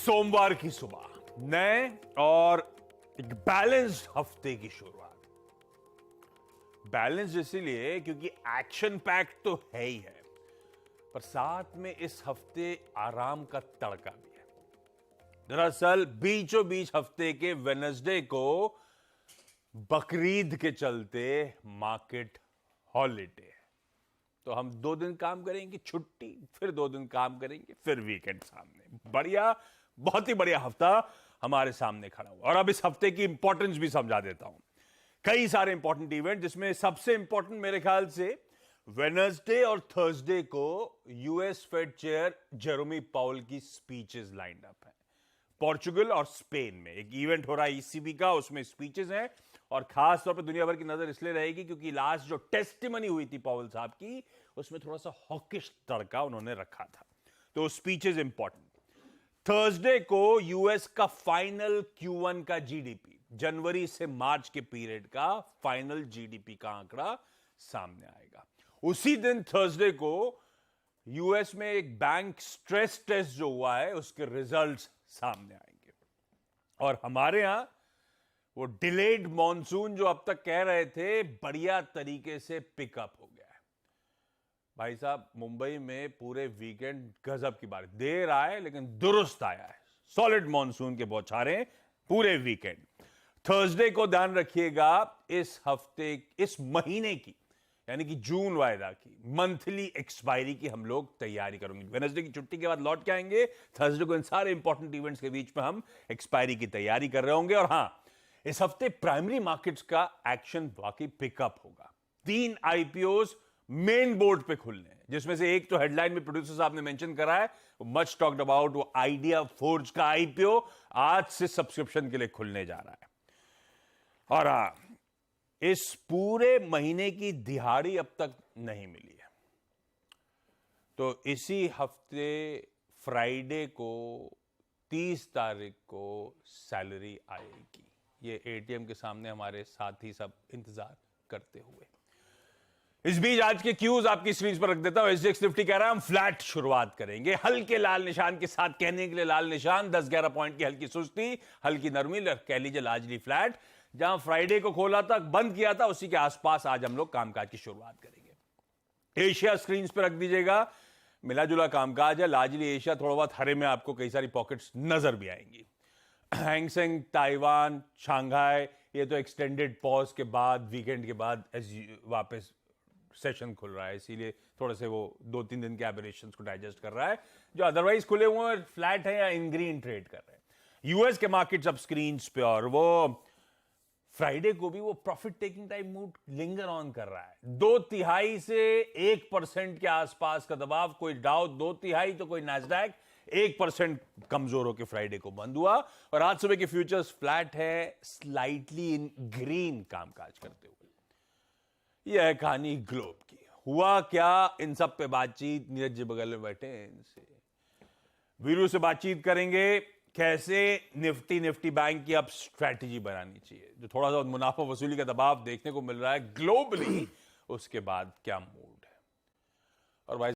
सोमवार की सुबह नए और एक बैलेंस्ड हफ्ते की शुरुआत। बैलेंस्ड इसीलिए क्योंकि एक्शन पैक्ड तो है ही है, पर साथ में इस हफ्ते आराम का तड़का भी है। दरअसल बीचों बीच हफ्ते के वेडनेसडे को बकरीद के चलते मार्केट हॉलिडे है, तो हम 2 दिन काम करेंगे, छुट्टी, फिर 2 दिन काम करेंगे, फिर वीकेंड सामने। बढ़िया, बहुत ही बढ़िया हफ्ता हमारे सामने खड़ा हुआ। और अब इस हफ्ते की इंपॉर्टेंस भी समझा देता हूं। कई सारे इंपॉर्टेंट इवेंट, जिसमें सबसे इंपॉर्टेंट मेरे ख्याल से वेडनेसडे और थर्सडे को यूएस फेड चेयर जेरोमी पाउल की स्पीचेस लाइंड अप है। पोर्चुगल और स्पेन में एक इवेंट हो रहा है ईसीबी का, उसमें स्पीचेस हैं और खास तौर पे दुनिया भर की नजर इसलिए रहेगी क्योंकि लास्ट जो टेस्टिमनी हुई थी पाउल साहब की, उसमें थोड़ा सा हॉकिश तड़का उन्होंने रखा था, तो स्पीचेस इंपॉर्टेंट। थर्सडे को यूएस का फाइनल Q1 का जीडीपी, जनवरी से मार्च के पीरियड का फाइनल जीडीपी का आंकड़ा सामने आएगा। उसी दिन थर्सडे को यूएस में एक बैंक स्ट्रेस टेस्ट जो हुआ है, उसके रिजल्ट्स सामने आएंगे। और हमारे यहां वो डिलेड मॉनसून जो अब तक कह रहे थे, बढ़िया तरीके से पिकअप हो गया है। भाई साहब, मुंबई में पूरे वीकेंड गजब की बारिश, देर आए लेकिन दुरुस्त आया है। सॉलिड मॉनसून के बौछारें पूरे वीकेंड। थर्सडे को ध्यान रखिएगा, इस हफ्ते, इस महीने की, यानी कि जून वायदा की मंथली एक्सपायरी की हम लोग तैयारी करेंगे। वेडनेसडे की छुट्टी के बाद लौट के आएंगे, थर्सडे को इन सारे इंपॉर्टेंट इवेंट्स के बीच में हम एक्सपायरी की तैयारी कर रहे होंगे। और हां, इस हफ्ते प्राइमरी मार्केट्स का एक्शन वाकई पिकअप होगा। 3 आईपीओस मेन बोर्ड पे खुलने हैं, जिसमें से एक तो हेडलाइन में प्रोड्यूसर साहब ने मेंशन करा है, मच टॉक्ड अबाउट, वो आइडिया फोर्ज का आईपीओ आज से सब्सक्रिप्शन के लिए खुलने जा रहा है। और इस पूरे महीने की दिहाड़ी अब तक नहीं मिली है, तो इसी हफ्ते फ्राइडे को 30 तारीख को सैलरी आएगी। ये एटीएम के सामने हमारे साथी सब इंतजार करते हुए। इस बीच आज के क्यूज आपकी स्क्रीन पर रख देता हूं। एसजीएक्स निफ्टी कह रहा है हम फ्लैट शुरुआत करेंगे, हल्के लाल निशान के साथ। कहने के लिए लाल निशान, 10-11 पॉइंट की हल्की सुस्ती, हल्की नरमी, कह लीजिए लार्जली फ्लैट। जहां फ्राइडे को खोला था, बंद किया था, उसी के आसपास आज हम लोग कामकाज की शुरुआत करेंगे। एशिया स्क्रीन पर रख दीजिएगा, मिला जुला कामकाज है, लार्जली एशिया, थोड़ा बहुत हरे में आपको कई सारी पॉकेट्स नजर भी आएंगी। हैंगसेंग, ताइवान, शांघाई, ये तो एक्सटेंडेड पॉज के बाद, वीकेंड के बाद वापस सेशन खुल रहा है, इसीलिए थोड़े से वो 2-3 दिन के एबरेशंस को डाइजेस्ट कर रहा है। जो अदरवाइज खुले हुए हैं, फ्लैट है या इन ग्रीन ट्रेड कर रहे हैं। यूएस के मार्केट्स अब स्क्रीन पे, और वो फ्राइडे को भी वो profit taking type mood linger on कर रहा है। 2/3 से 1% के आसपास का दबाव, कोई डाउ 2/3 तो कोई नैस्डैक 1% कमजोर होकर फ्राइडे को बंद हुआ। और आज सुबह के फ्यूचर्स फ्लैट है, स्लाइटली इन ग्रीन कामकाज करते हुए। यह है कहानी ग्लोब की। हुआ क्या, इन सब पे बातचीत नीरज जी बगल में बैठे हैं, इनसे वीरू से बातचीत करेंगे, कैसे निफ्टी बैंक की अब स्ट्रैटेजी बनानी चाहिए। जो थोड़ा सा मुनाफा वसूली का दबाव देखने को मिल रहा है ग्लोबली, उसके बाद क्या मूड है। और भाई